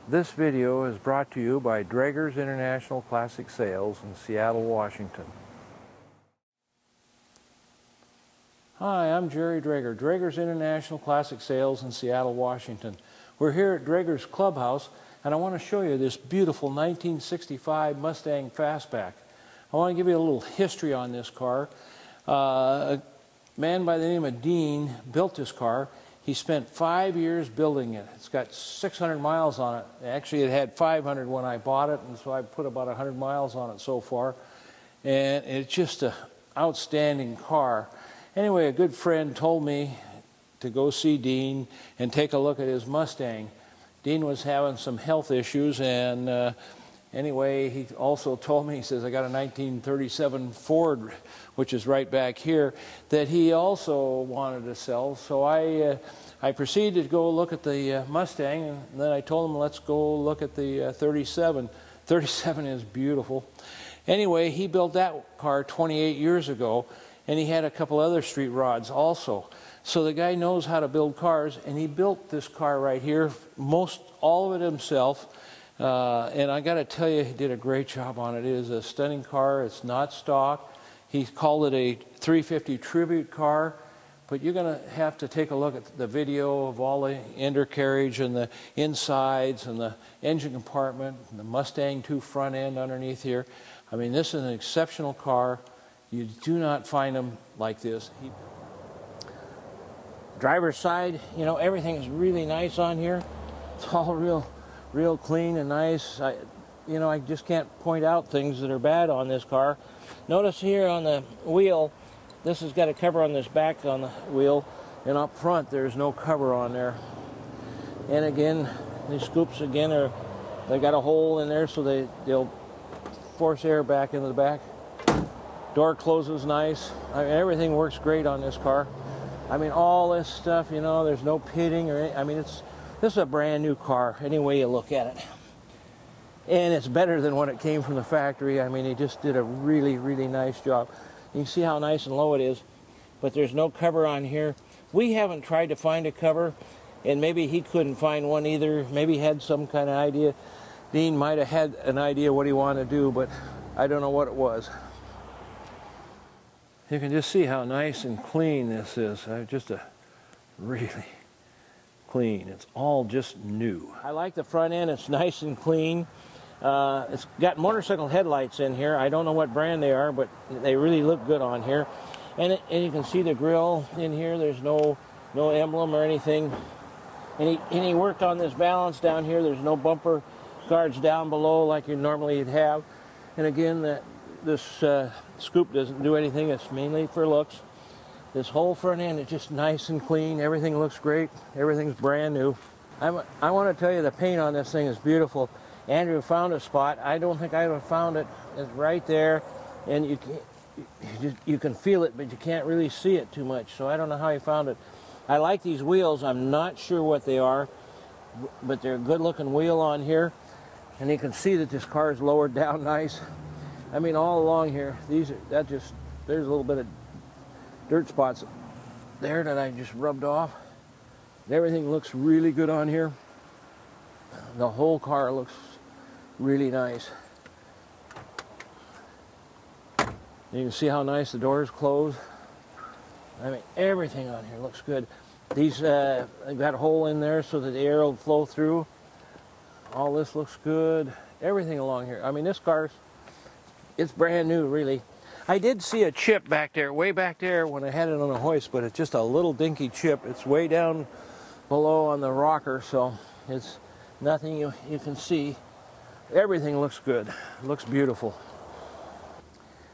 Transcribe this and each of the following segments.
This video is brought to you by Draeger's International Classic Sales in Seattle, Washington. Hi, I'm Jerry Draeger, Draeger's International Classic Sales in Seattle, Washington. We're here at Draeger's Clubhouse, and I want to show you this beautiful 1965 Mustang Fastback. I want to give you a little history on this car. A man by the name of Dean built this car. He spent 5 years building it. It's got 600 miles on it. Actually, it had 500 when I bought it, and so I put about 100 miles on it so far. And it's just an outstanding car. Anyway, a good friend told me to go see Dean and take a look at his Mustang. Dean was having some health issues, and anyway, he also told me, he says, I got a 1937 Ford, which is right back here, that he also wanted to sell. So I proceeded to go look at the Mustang, and then I told him, let's go look at the 37. 37 is beautiful. Anyway, he built that car 28 years ago, and he had a couple other street rods also. So the guy knows how to build cars, and he built this car right here, all of it himself. And I got to tell you, he did a great job on it. It is a stunning car. It's not stock. He called it a 350 tribute car, but you're going to have to take a look at the video of all the undercarriage and the insides and the engine compartment and the Mustang II front end underneath here. I mean, this is an exceptional car. You do not find them like this. Driver's side, you know, everything is really nice on here. It's all real clean and nice. I just can't point out things that are bad on this car. Notice here on the wheel, this has got a cover on this back on the wheel, and up front there's no cover on there. And again, these scoops again they got a hole in there so they'll force air back into the back. Door closes nice. I mean, everything works great on this car. I mean, all this stuff, you know, there's no pitting or anything. I mean, this is a brand new car, any way you look at it. And it's better than when it came from the factory. I mean, he just did a really, really nice job. You can see how nice and low it is, but there's no cover on here. We haven't tried to find a cover, and maybe he couldn't find one either. Maybe he had some kind of idea. Dean might have had an idea what he wanted to do, but I don't know what it was. You can just see how nice and clean this is. Just a really clean. It's all just new. I like the front end. It's nice and clean. It's got motorcycle headlights in here. I don't know what brand they are, but they really look good on here. And you can see the grille in here. There's no emblem or anything. And he worked on this balance down here. There's no bumper guards down below like you normally would have. And again, this scoop doesn't do anything. It's mainly for looks. This whole front end is just nice and clean. Everything looks great. Everything's brand new. I want to tell you the paint on this thing is beautiful. Andrew found a spot. I don't think I would have found it. It's right there, and you can feel it, but you can't really see it too much. So I don't know how he found it. I like these wheels. I'm not sure what they are, but they're a good-looking wheel on here, and you can see that this car is lowered down nice. I mean, all along here, there's a little bit of dirt spots there that I just rubbed off. Everything looks really good on here. The whole car looks really nice. You can see how nice the doors close. I mean, everything on here looks good. These, they've got a hole in there so that the air will flow through. All this looks good. Everything along here. I mean, this car's, it's brand new, really. I did see a chip back there, way back there when I had it on a hoist, but it's just a little dinky chip. It's way down below on the rocker, so it's nothing you can see. Everything looks good. It looks beautiful.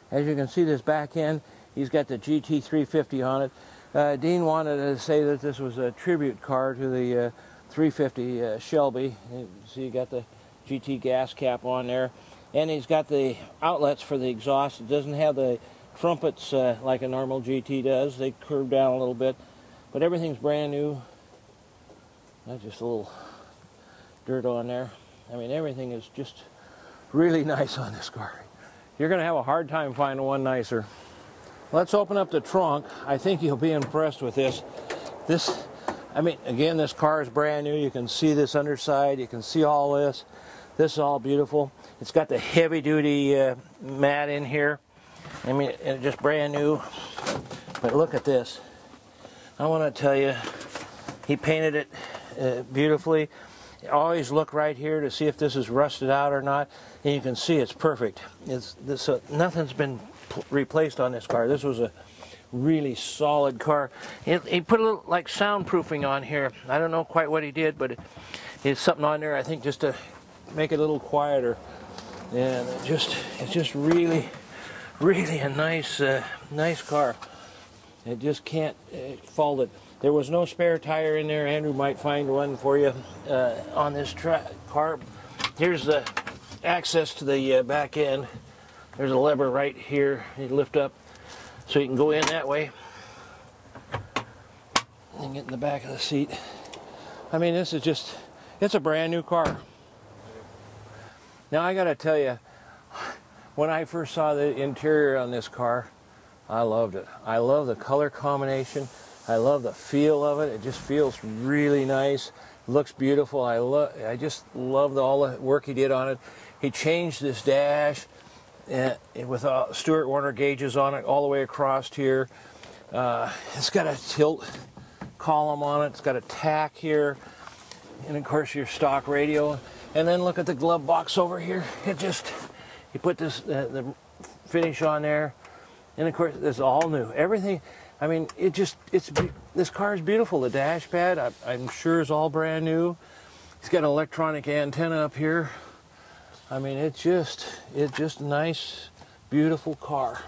As you can see, this back end, he's got the GT 350 on it. Dean wanted to say that this was a tribute car to the 350 Shelby. You see, you got the GT gas cap on there. And he's got the outlets for the exhaust. It doesn't have the trumpets like a normal GT does. They curve down a little bit. But everything's brand new. That's just a little dirt on there. I mean, everything is just really nice on this car. You're going to have a hard time finding one nicer. Let's open up the trunk. I think you'll be impressed with this. I mean, again, this car is brand new. You can see this underside. You can see all this. This is all beautiful. It's got the heavy-duty mat in here. I mean, it's just brand new. But look at this. I want to tell you, he painted it beautifully. Always look right here to see if this is rusted out or not. And you can see it's perfect. Nothing's been replaced on this car. This was a really solid car. He put a little like soundproofing on here. I don't know quite what he did, but it's something on there, I think, just to make it a little quieter. And it's just really a nice car. It just can't fault it. There was no spare tire in there. Andrew might find one for you on this car. Here's the access to the back end. There's a lever right here. You lift up so you can go in that way and get in the back of the seat. I mean, this is just, it's a brand new car. Now I gotta tell you, when I first saw the interior on this car, I loved it. I love the color combination. I love the feel of it. It just feels really nice. It looks beautiful. I just love all the work he did on it. He changed this dash with Stuart Warner gauges on it all the way across here. It's got a tilt column on it. It's got a tack here, and of course your stock radio. And then look at the glove box over here. He put this the finish on there, and of course it's all new. Everything. I mean, this car is beautiful. The dash pad, I'm sure, is all brand new. He's got an electronic antenna up here. I mean, it's just a nice, beautiful car.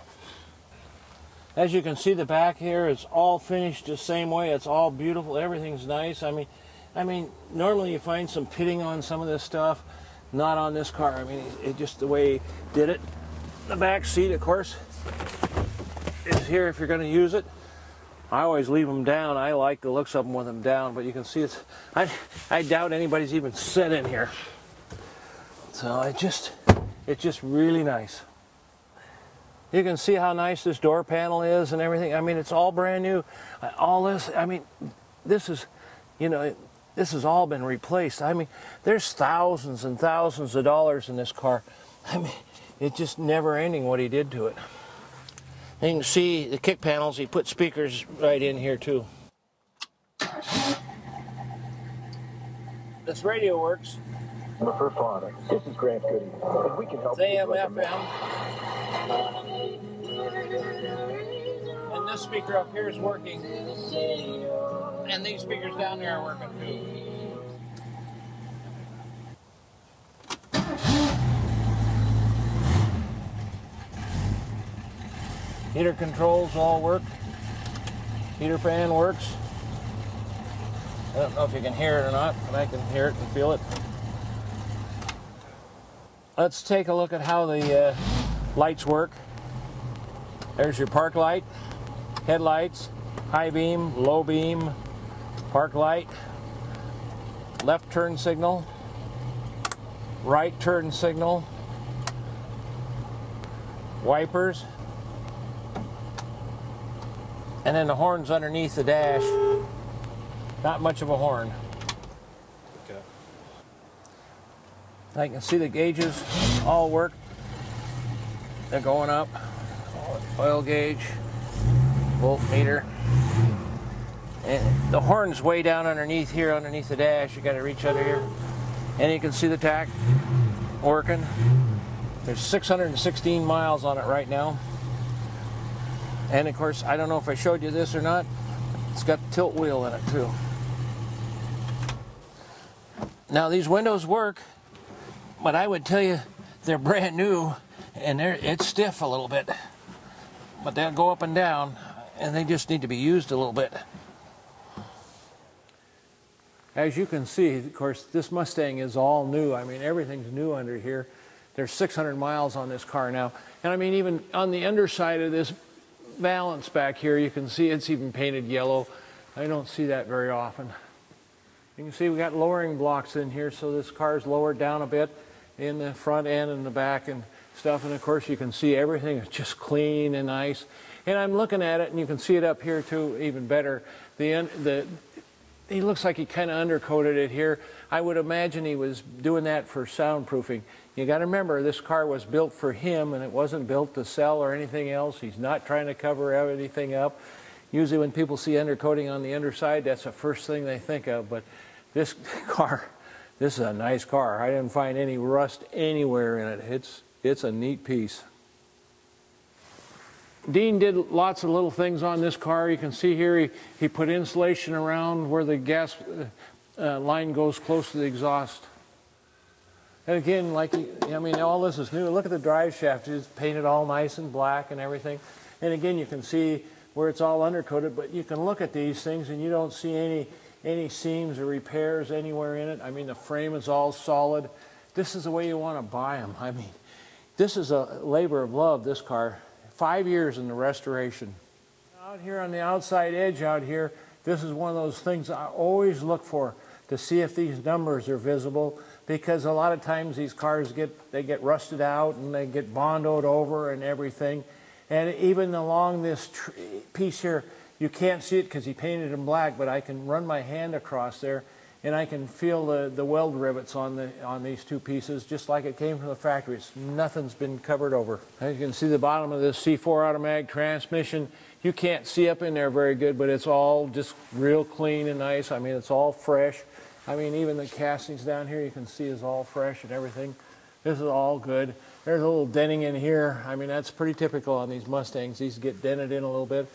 As you can see, the back here is all finished the same way. It's all beautiful. Everything's nice. I mean, normally you find some pitting on some of this stuff. Not on this car. I mean, it just the way he did it. The back seat, of course, is here if you're going to use it. I always leave them down. I like the looks of them with them down, but you can see I doubt anybody's even sat in here. So it's just really nice. You can see how nice this door panel is and everything. I mean, it's all brand new. All this, I mean, this is, you know, this has all been replaced. I mean, there's thousands and thousands of dollars in this car. I mean, it's just never ending what he did to it. And you can see the kick panels, he put speakers right in here too. This radio works. The first one, this is Grant Goody. If we can help you, AM, FM. And this speaker up here is working. And these speakers down there are working too. Heater controls all work. Heater fan works. I don't know if you can hear it or not, but I can hear it and feel it. Let's take a look at how the lights work. There's your park light, headlights, high beam, low beam, park light, left turn signal, right turn signal, wipers, and then the horn's underneath the dash. Not much of a horn. Okay. I can see the gauges all work. They're going up. Oil gauge, voltmeter. And the horn's way down underneath here, underneath the dash. You got to reach under here. And you can see the tack working. There's 616 miles on it right now. And of course, I don't know if I showed you this or not, it's got the tilt wheel in it too. Now these windows work, but I would tell you they're brand new and it's stiff a little bit. But they'll go up and down and they just need to be used a little bit. As you can see, of course, this Mustang is all new. I mean, everything's new under here. There's 600 miles on this car now. And I mean, even on the underside of this valance back here, you can see it's even painted yellow. I don't see that very often. You can see we got lowering blocks in here, so this car is lowered down a bit in the front end and the back and stuff. And of course, you can see everything is just clean and nice. And I'm looking at it, and you can see it up here too, even better. he looks like he kind of undercoated it here. I would imagine he was doing that for soundproofing. You got to remember, this car was built for him, and it wasn't built to sell or anything else. He's not trying to cover anything up. Usually when people see undercoating on the underside, that's the first thing they think of. But this car, this is a nice car. I didn't find any rust anywhere in it. It's a neat piece. Dean did lots of little things on this car. You can see here he put insulation around where the gas line goes close to the exhaust. And again, I mean, all this is new. Look at the drive shaft. It's painted all nice and black and everything. And again, you can see where it's all undercoated, but you can look at these things and you don't see any seams or repairs anywhere in it. I mean, the frame is all solid. This is the way you want to buy them. I mean, this is a labor of love, this car. 5 years in the restoration. Out here on the outside edge out here, this is one of those things I always look for to see if these numbers are visible, because a lot of times these cars get rusted out and they get bondoed over and everything. And even along this piece here, you can't see it because he painted it in black, but I can run my hand across there and I can feel the weld rivets on these two pieces, just like it came from the factory. Nothing's been covered over. As you can see the bottom of this C4 automatic transmission, you can't see up in there very good, but it's all just real clean and nice. I mean, it's all fresh. I mean, even the castings down here you can see is all fresh and everything. This is all good. There's a little denting in here. I mean, that's pretty typical on these Mustangs. These get dented in a little bit.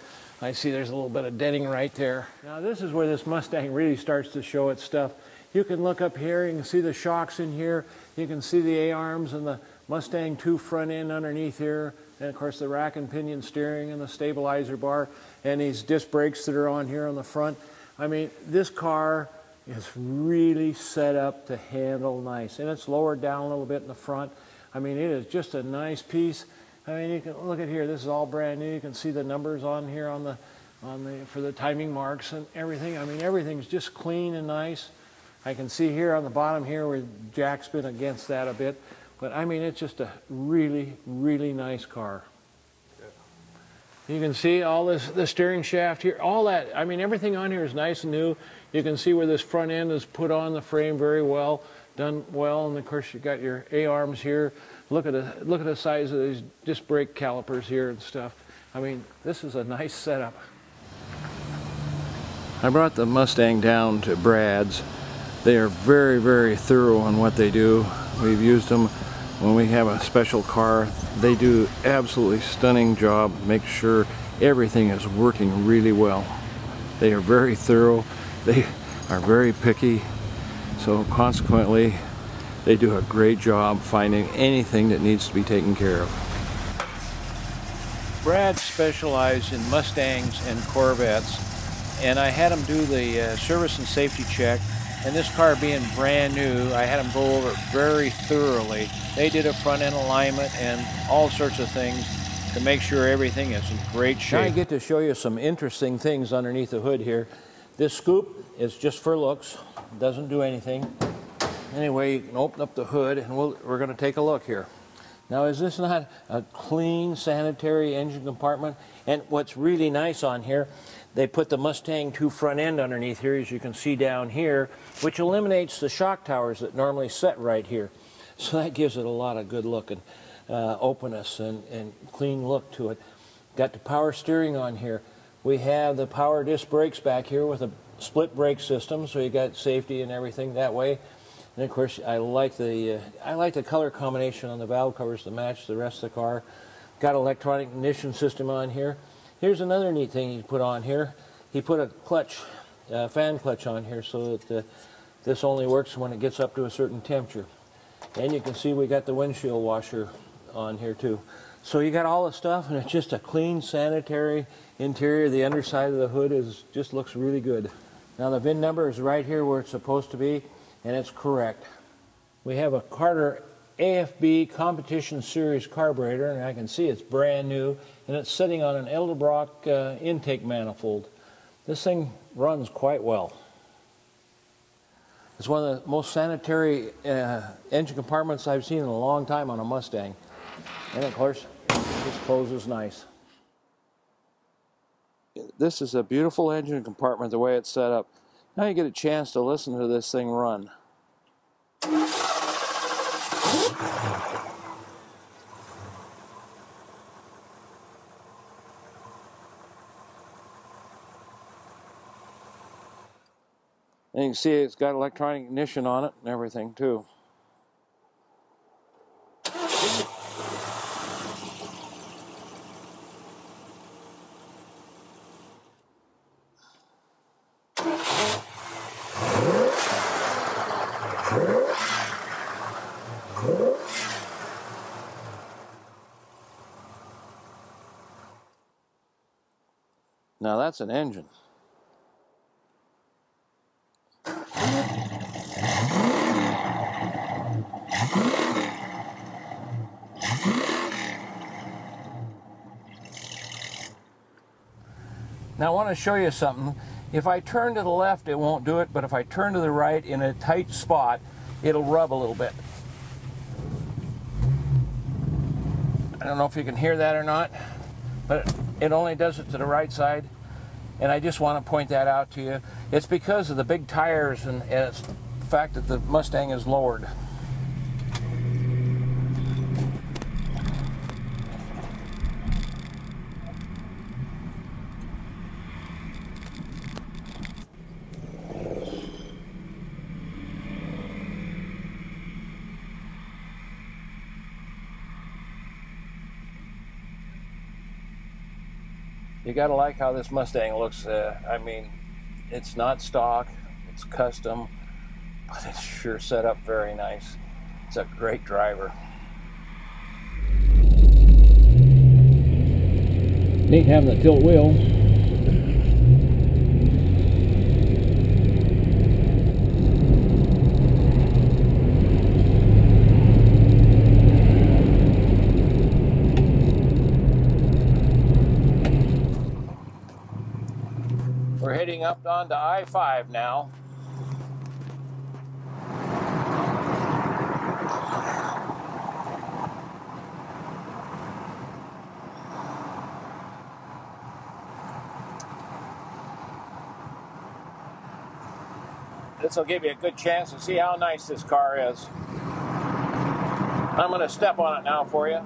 I see there's a little bit of denting right there. Now this is where this Mustang really starts to show its stuff. You can look up here, you can see the shocks in here, you can see the A-arms and the Mustang II front end underneath here, and of course the rack and pinion steering and the stabilizer bar and these disc brakes that are on here on the front. I mean, this car is really set up to handle nice, and it's lowered down a little bit in the front. I mean, it is just a nice piece. I mean, you can look at here. This is all brand new. You can see the numbers on here for the timing marks and everything. I mean, everything's just clean and nice. I can see here on the bottom here where Jack's been against that a bit, but I mean, it's just a really, really nice car. You can see all the steering shaft here, all that. I mean, everything on here is nice and new. You can see where this front end is put on the frame very well, done well, and of course you got your A-arms here. Look at the size of these disc brake calipers here and stuff. I mean, this is a nice setup. I brought the Mustang down to Brad's. They are very, very thorough on what they do. We've used them when we have a special car. They do absolutely stunning job, make sure everything is working really well. They are very thorough. They are very picky. So consequently, they do a great job finding anything that needs to be taken care of. Brad specialized in Mustangs and Corvettes, and I had him do the service and safety check. And this car being brand new, I had them go over it very thoroughly. They did a front end alignment and all sorts of things to make sure everything is in great shape. Now I get to show you some interesting things underneath the hood here. This scoop is just for looks, doesn't do anything. Anyway, you can open up the hood and we're going to take a look here. Now, is this not a clean, sanitary engine compartment? And what's really nice on here, they put the Mustang II front end underneath here, as you can see down here, which eliminates the shock towers that normally set right here. So that gives it a lot of good look and openness and clean look to it. Got the power steering on here. We have the power disc brakes back here with a split brake system, so you got safety and everything that way. And of course, I like the color combination on the valve covers to match the rest of the car. Got electronic ignition system on here. Here's another neat thing he put on here. He put a clutch, fan clutch on here so that this only works when it gets up to a certain temperature. And you can see we got the windshield washer on here too. So you got all the stuff, and it's just a clean, sanitary interior. The underside of the hood just looks really good. Now the VIN number is right here where it's supposed to be, and it's correct. We have a Carter AFB Competition Series carburetor, and I can see it's brand new, and it's sitting on an Edelbrock intake manifold. This thing runs quite well. It's one of the most sanitary engine compartments I've seen in a long time on a Mustang. And of course, this closes nice. This is a beautiful engine compartment the way it's set up. Now you get a chance to listen to this thing run. And you can see it's got electronic ignition on it and everything too. Now that's an engine. Now I want to show you something. If I turn to the left, it won't do it, but if I turn to the right in a tight spot, it'll rub a little bit. I don't know if you can hear that or not, but it only does it to the right side, and I just want to point that out to you. It's because of the big tires and it's the fact that the Mustang is lowered. You gotta like how this Mustang looks. I mean, it's not stock, it's custom, but it's sure set up very nice. It's a great driver. Neat having the tilt wheel. We're heading up onto I-5 now. This will give you a good chance to see how nice this car is. I'm going to step on it now for you.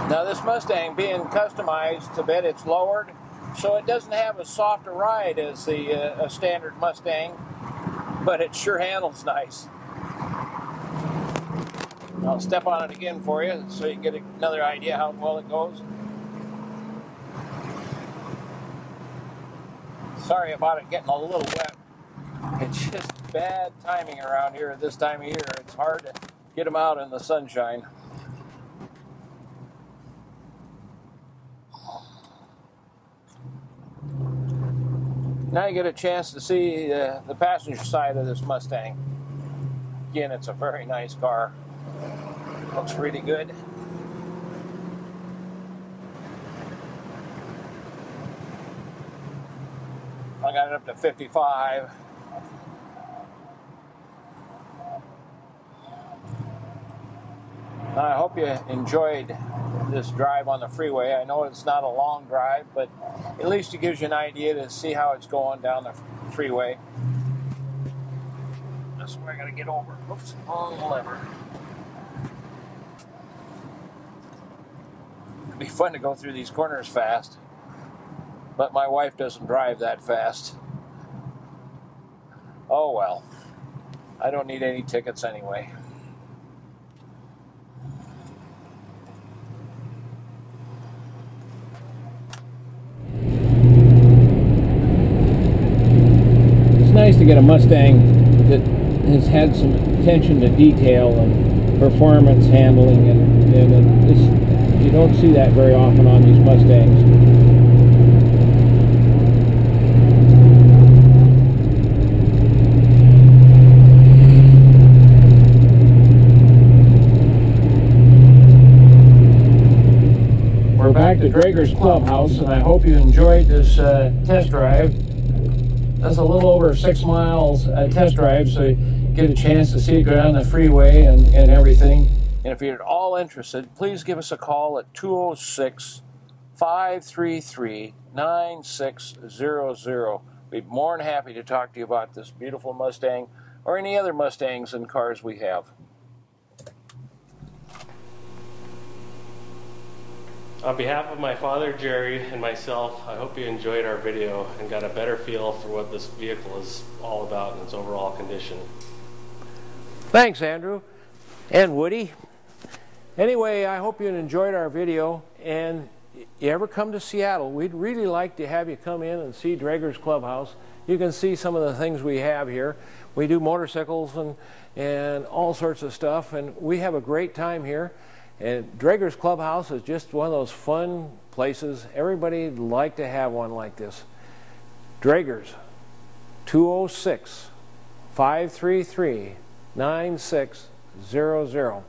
Now this Mustang being customized a bit, it's lowered, so it doesn't have as soft a ride as the a standard Mustang, but it sure handles nice. I'll step on it again for you so you get another idea how well it goes. Sorry about it getting a little wet. It's just bad timing around here at this time of year. It's hard to get them out in the sunshine. Now you get a chance to see the passenger side of this Mustang. Again, it's a very nice car. Looks really good. I got it up to 55. I hope you enjoyed this drive on the freeway. I know it's not a long drive, but at least it gives you an idea to see how it's going down the freeway. That's where I gotta get over. Oops, wrong lever. It'd be fun to go through these corners fast, but my wife doesn't drive that fast. Oh well, I don't need any tickets anyway. Nice to get a Mustang that has had some attention to detail and performance handling, and you don't see that very often on these Mustangs. We're back to Drager's Clubhouse, and I hope you enjoyed this test drive. That's a little over 6 miles test drive, so you get a chance to see it go down the freeway and everything. And if you're at all interested, please give us a call at 206-533-9600. We'd be more than happy to talk to you about this beautiful Mustang or any other Mustangs and cars we have. On behalf of my father, Jerry, and myself, I hope you enjoyed our video and got a better feel for what this vehicle is all about in its overall condition. Thanks, Andrew and Woody. Anyway, I hope you enjoyed our video, and you ever come to Seattle, we'd really like to have you come in and see Draeger's Clubhouse. You can see some of the things we have here. We do motorcycles and all sorts of stuff, and we have a great time here. And Draeger's Clubhouse is just one of those fun places. Everybody'd like to have one like this. Draeger's, 206-533-9600.